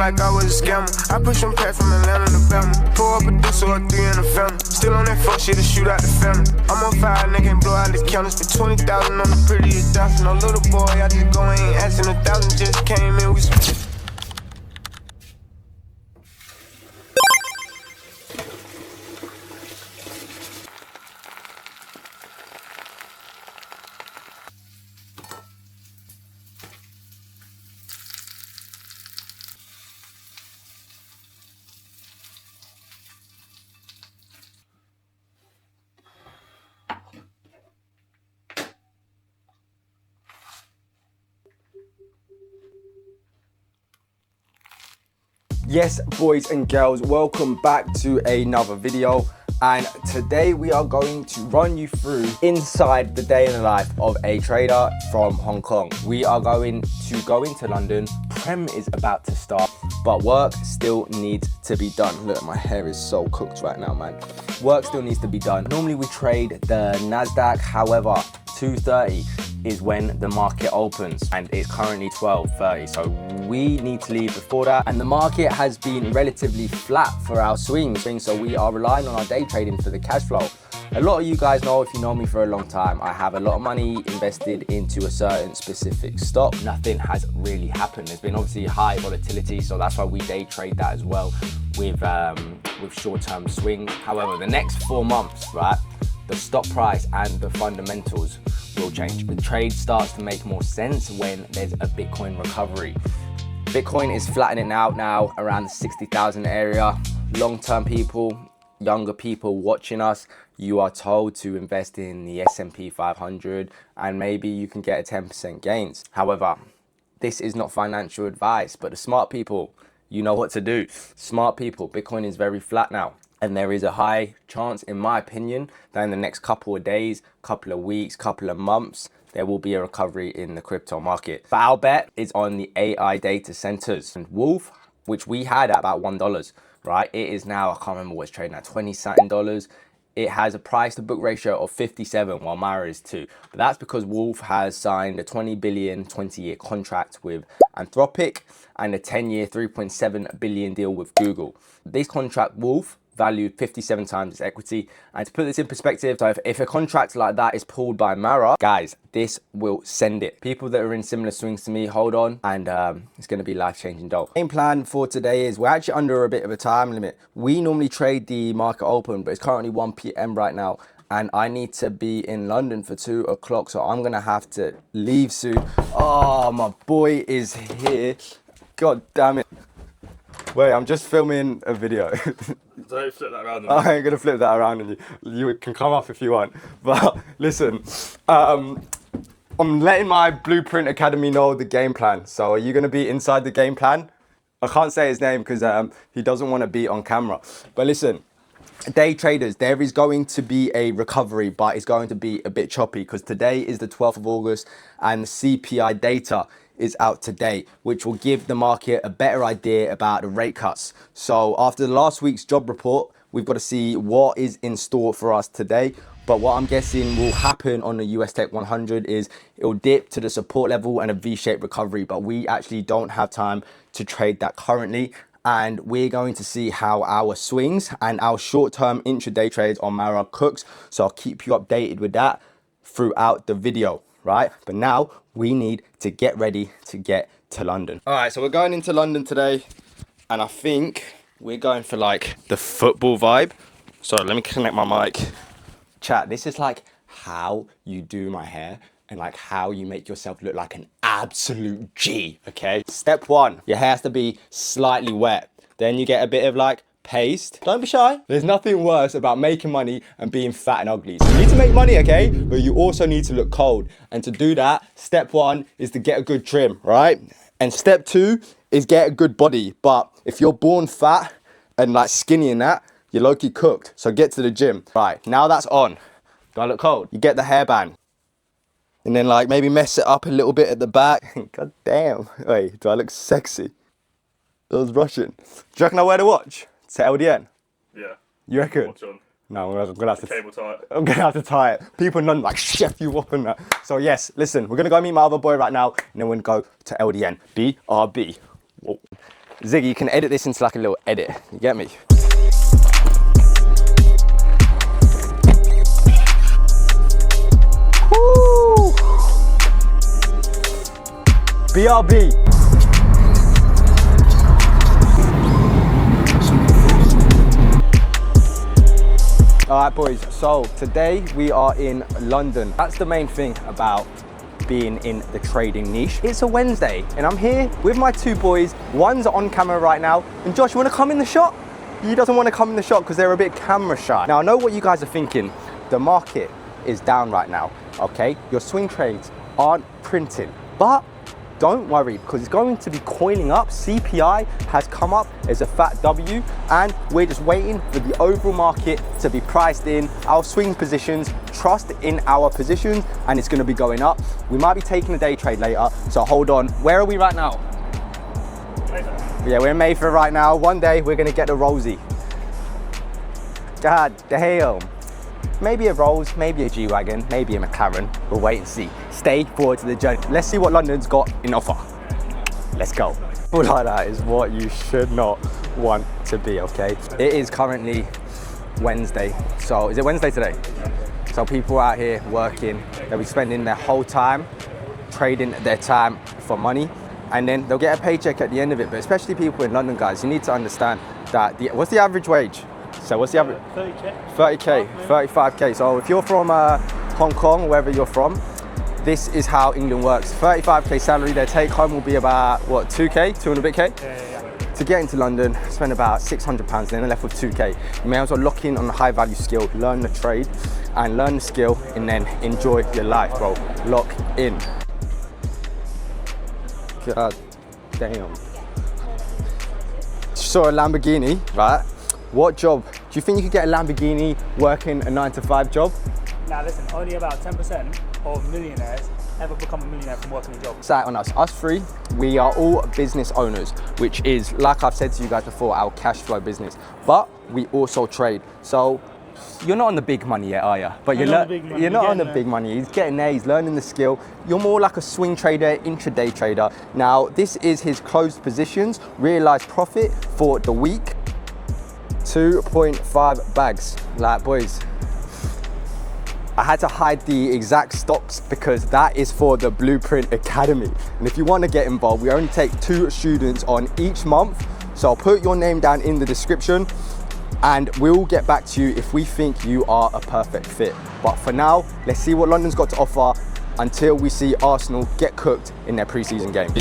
like I was a scammer. I push them past from Atlanta to Bama. Pull up a deuce or a 3 in the family. Still on that fuck shit to shoot out the family. I'm on fire, nigga, can't blow out the counters. For 20,000 on the prettiest thousand. No little boy, I just go ain't asking 1,000. Just came in, we Yes, boys and girls, welcome back to another video. And today we are going to run you through inside the day in the life of a trader from Hong Kong. We are going to go into London. Prem is about to start, but work still needs to be done. Look, my hair is so cooked right now, man. Work still needs to be done. Normally we trade the NASDAQ, however, 2:30 is when the market opens and it's currently 12:30, so we need to leave before that. And the market has been relatively flat for our swings, so we are relying on our day trading for the cash flow. A lot of you guys know, if you know me for a long time, I have a lot of money invested into a certain specific stock. Nothing has really happened. There's been obviously high volatility, so that's why we day trade that as well with short-term swings. However, the next 4 months, right, the stock price and the fundamentals will change. The trade starts to make more sense when there's a Bitcoin recovery. Bitcoin is flattening out now around the 60,000 area. Long-term people, younger people watching us, you are told to invest in the S&P 500 and maybe you can get a 10% gains. However, this is not financial advice, but the smart people, you know what to do. Smart people, Bitcoin is very flat now. And there is a high chance, in my opinion, that in the next couple of days, couple of weeks, couple of months, there will be a recovery in the crypto market. But our bet is on the AI data centers. And Wolf, which we had at about $1, right? It is now, I can't remember what it's trading at, 20 something dollars. It has a price to book ratio of 57, while Mara is 2. But that's because Wolf has signed a 20 billion 20-year contract with Anthropic and a 10-year 3.7 billion deal with Google. This contract, Wolf, valued 57 times its equity. And to put this in perspective, so if a contract like that is pulled by Mara, guys, this will send it. People that are in similar swings to me, hold on, and it's going to be life-changing dough. Main plan for today is we're actually under a bit of a time limit. We normally trade the market open, but it's currently 1 p.m. right now, and I need to be in London for 2 o'clock, so I'm going to have to leave soon. Oh, my boy is here. God damn it. Wait, I'm just filming a video. Don't flip that around. I ain't gonna flip that around on you. You can come off if you want. But listen, I'm letting my Blueprint Academy know the game plan. So are you gonna be inside the game plan? I can't say his name because he doesn't want to be on camera. But listen, day traders, there is going to be a recovery, but it's going to be a bit choppy because today is the 12th of August and the CPI data is out today, which will give the market a better idea about the rate cuts. So after last week's job report, we've got to see what is in store for us today. But what I'm guessing will happen on the US Tech 100 is it'll dip to the support level and a V-shaped recovery, but we actually don't have time to trade that currently. And we're going to see how our swings and our short-term intraday trades on Mara cooks. So I'll keep you updated with that throughout the video, right? But now we need to get ready to get to London. All right, so we're going into London today, and I think we're going for like the football vibe. So let me connect my mic. Chat, this is like how you do my hair and like how you make yourself look like an absolute G, okay? Step 1, your hair has to be slightly wet. Then you get a bit of like paste. Don't be shy. There's nothing worse about making money and being fat and ugly. So you need to make money, okay? But you also need to look cold. And to do that, step 1 is to get a good trim, right? And step 2 is get a good body. But if you're born fat and like skinny and that, you're low-key cooked. So get to the gym. Right, now that's on. Do I look cold? You get the hairband. And then like maybe mess it up a little bit at the back. God damn. Wait, do I look sexy? That was Russian. Do you reckon I wear the watch to LDN? Yeah. You reckon? Watch on. No, I'm gonna have to. Cable tie it. I'm gonna have to tie it. People in London like chef you up and that. So yes, listen, we're gonna go meet my other boy right now, and then we're gonna go to LDN. BRB. Whoa. Ziggy, you can edit this into like a little edit, you get me? Woo! BRB. All right, boys, so today we are in London. That's the main thing about being in the trading niche. It's a Wednesday and I'm here with my two boys. One's on camera right now. And Josh, you wanna come in the shot? He doesn't wanna come in the shot because they're a bit camera shy. Now, I know what you guys are thinking. The market is down right now, okay? Your swing trades aren't printing, but don't worry, because it's going to be coiling up. CPI has come up as a fat W, and we're just waiting for the overall market to be priced in. Our swing positions, trust in our positions, and it's going to be going up. We might be taking a day trade later, so hold on. Where are we right now? Mayfair. Yeah, we're in Mayfair right now. One day we're going to get a Rosie. God damn. Maybe a Rolls, maybe a G-Wagon, maybe a McLaren. We'll wait and see. Stay forward to the journey. Let's see what London's got in offer. Let's go. All like that is what you should not want to be, okay? It is currently Wednesday. So, is it Wednesday today? So people out here working, they'll be spending their whole time trading their time for money, and then they'll get a paycheck at the end of it. But especially people in London, guys, you need to understand that what's the average wage? So what's the average? 30k. 30k, 35k. So if you're from Hong Kong, wherever you're from, this is how England works. 35k salary, their take home will be about, what, 2k, 200 bit k? Yeah. To get into London, spend about £600, then they're left with 2k. You may as well lock in on a high value skill, learn the trade, and learn the skill, and then enjoy your life, bro. Lock in. God damn. Saw a Lamborghini, right? What job? Do you think you could get a Lamborghini working a 9-to-5 job? Now listen, only about 10% of millionaires ever become a millionaire from working a job. Sat on us. Us three, we are all business owners, which is, like I've said to you guys before, our cash flow business. But we also trade. So you're not on the big money yet, are you? But you're not on the big money. He's getting there, he's learning the skill. You're more like a swing trader, intraday trader. Now, this is his closed positions, realized profit for the week. 2.5 bags. Like, boys, I had to hide the exact stocks because that is for the Blueprint Academy. And if you want to get involved, we only take 2 students on each month. So I'll put your name down in the description and we'll get back to you if we think you are a perfect fit. But for now, let's see what London's got to offer until we see Arsenal get cooked in their pre-season games.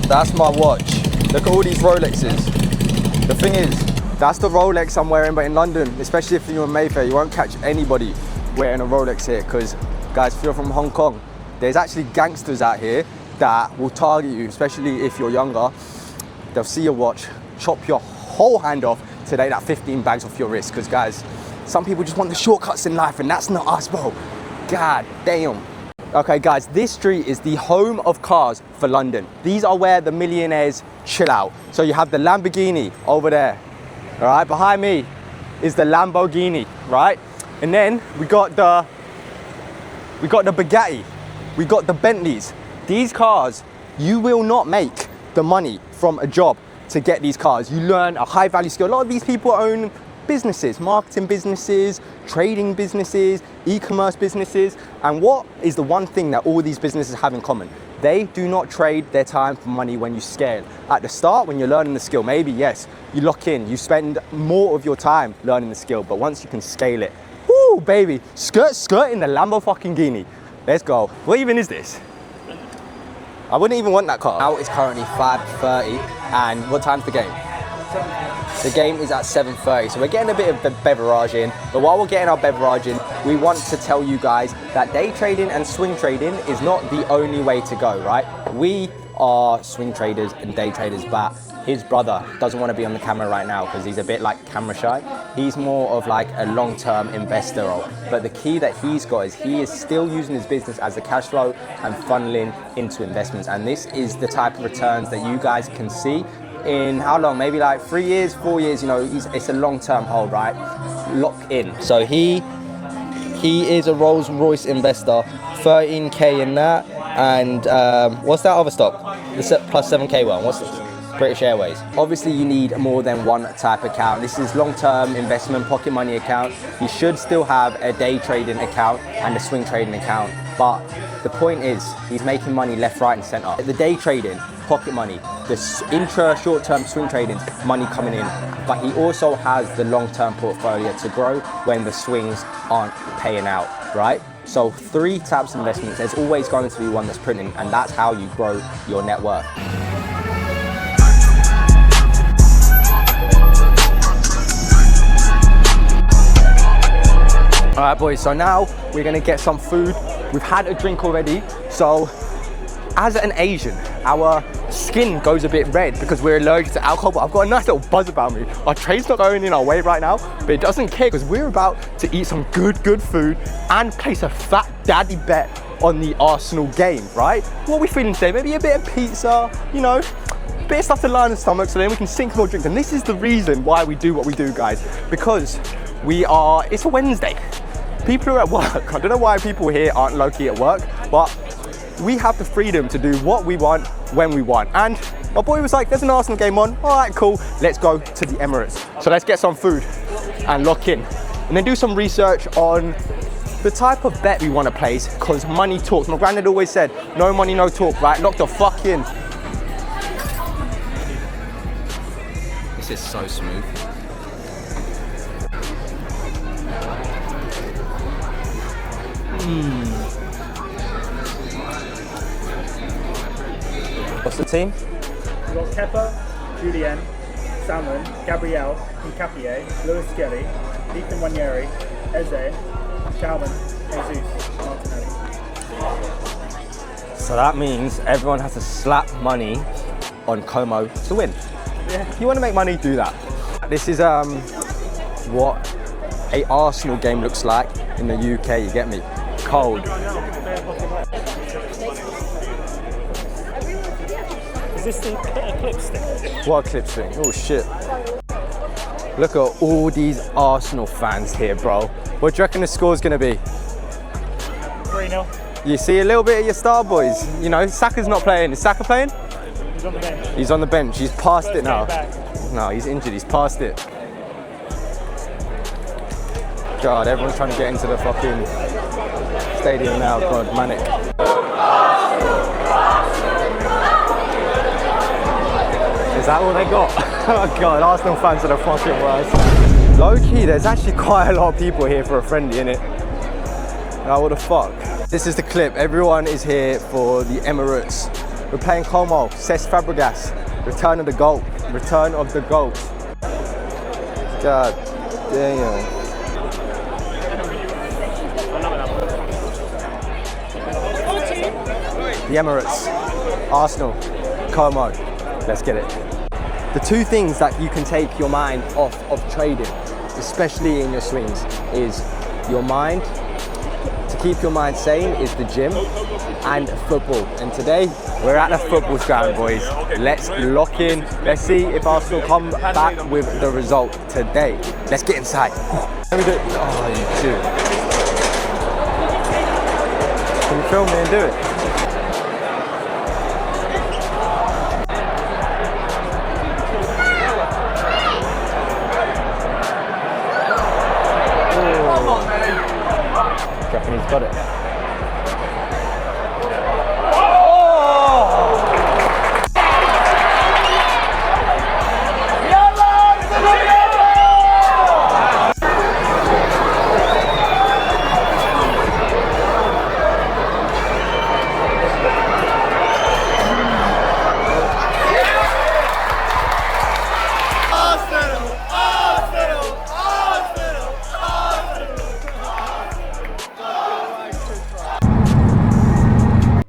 That's my watch. Look at all these Rolexes. The thing is, that's the Rolex I'm wearing, but in London, especially if you're in Mayfair, you won't catch anybody wearing a Rolex here, because guys, if you're from Hong Kong, there's actually gangsters out here that will target you, especially if you're younger. They'll see your watch, chop your whole hand off to take that 15 bags off your wrist, because guys, some people just want the shortcuts in life, and that's not us, bro. God damn. Okay guys, this street is the home of cars for London. These are where the millionaires chill out. So you have the Lamborghini over there. All right, behind me is the Lamborghini, right? And then we got the Bugatti, we got the Bentleys. These cars, you will not make the money from a job to get these cars. You learn a high value skill. A lot of these people own businesses, marketing businesses, trading businesses, e-commerce businesses. And what is the one thing that all these businesses have in common? They do not trade their time for money when you scale. At the start, when you're learning the skill, maybe yes, you lock in, you spend more of your time learning the skill, but once you can scale it, woo, baby, skirt in the Lambo fucking Guinea. Let's go. What even is this? I wouldn't even want that car. Now it's currently 5:30, and what time's the game? The game is at 7:30, so we're getting a bit of beverage in. But while we're getting our beverage in, we want to tell you guys that day trading and swing trading is not the only way to go, right? We are swing traders and day traders, but his brother doesn't want to be on the camera right now because he's a bit like camera shy. He's more of like a long-term investor role. But the key that he's got is he is still using his business as a cash flow and funneling into investments. And this is the type of returns that you guys can see in how long? Maybe like 3 years, 4 years, you know, it's a long-term hold, right? Lock in. So he is a Rolls Royce investor, 13K in that. And what's that other stock? The plus 7K one, what's this? British Airways. Obviously you need more than one type of account. This is long-term investment pocket money account. You should still have a day trading account and a swing trading account, but the point is he's making money left, right and center. The day trading, pocket money, the intra short-term swing trading, money coming in, but he also has the long-term portfolio to grow when the swings aren't paying out, right? So 3 types of investments. There's always going to be one that's printing, and that's how you grow your net worth. All right, boys, so now we're gonna get some food. We've had a drink already. So as an Asian, our skin goes a bit red because we're allergic to alcohol, but I've got a nice little buzz about me. Our trade's not going in our way right now, but it doesn't care because we're about to eat some good food and place a fat daddy bet on the Arsenal game, right? What are we feeling today? Maybe a bit of pizza, you know, a bit of stuff to line the stomach so then we can sink more drinks. And this is the reason why we do what we do, guys, because it's a Wednesday. People are at work. I don't know why people here aren't low-key at work, but we have the freedom to do what we want, when we want. And my boy was like, there's an Arsenal game on. All right, cool. Let's go to the Emirates. So let's get some food and lock in. And then do some research on the type of bet we want to place, because money talks. My granddad always said, no money, no talk, right? Lock the fuck in. This is so smooth. What's the team? We've got Kepa, Julien, Salmon, Gabriel, Nkapie, Lewis Skelly, Ethan Wanyeri, Eze, Calvin, Jesus, Martinelli. So that means everyone has to slap money on Como to win. Yeah. If you want to make money, do that. This is what a Arsenal game looks like in the UK, you get me? Cold. Is this the clip stick? What clip string? Oh shit. Look at all these Arsenal fans here, bro. What do you reckon the score's gonna be? 3-0. You see a little bit of your star boys. You know, Saka's not playing. Is Saka playing? He's on the bench. He's on the bench. He's past it now. Back. No, he's injured. He's past it. God, everyone's trying to get into the fucking stadium now. God, manic. Is that all they got? Oh God, Arsenal fans are the fucking worst. Low key, there's actually quite a lot of people here for a friendly, innit? Now, what the fuck? This is the clip. Everyone is here for the Emirates. We're playing Como, Cesc Fabregas. Return of the GOAT. Return of the GOAT. God damn. The Emirates, Arsenal, Como. Let's get it. The 2 things that you can take your mind off of trading, especially in your swings, is your mind. To keep your mind sane is the gym and football. And today we're at the football ground, boys. Let's lock in. Let's see if Arsenal come back with the result today. Let's get inside. Let me do it. Oh, you do. Can you film me and do it? I reckon he's got it.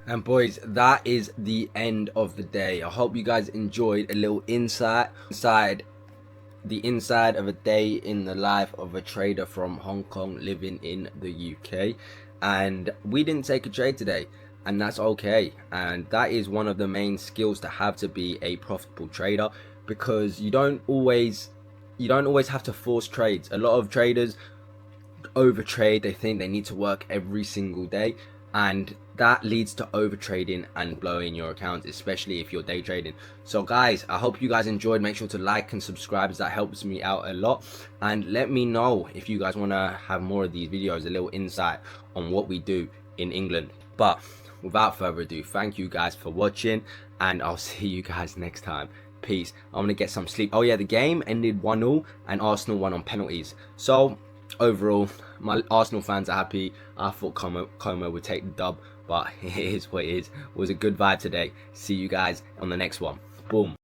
And boys, that is the end of the day. I hope you guys enjoyed a little insight inside of a day in the life of a trader from Hong Kong living in the UK. And we didn't take a trade today, and that's okay. And that is one of the main skills to have to be a profitable trader, because you don't always have to force trades. A lot of traders overtrade. They think they need to work every single day, and that leads to over trading and blowing your accounts, especially if you're day trading. So guys, I hope you guys enjoyed. Make sure to like and subscribe, as that helps me out a lot. And let me know if you guys want to have more of these videos, a little insight on what we do in England. But without further ado, thank you guys for watching, and I'll see you guys next time. Peace. I'm gonna get some sleep. Oh yeah, the game ended 1-0 and Arsenal won on penalties. So overall, my Arsenal fans are happy. I thought Como would take the dub, but it is what it is. It was a good vibe today. See you guys on the next one. Boom.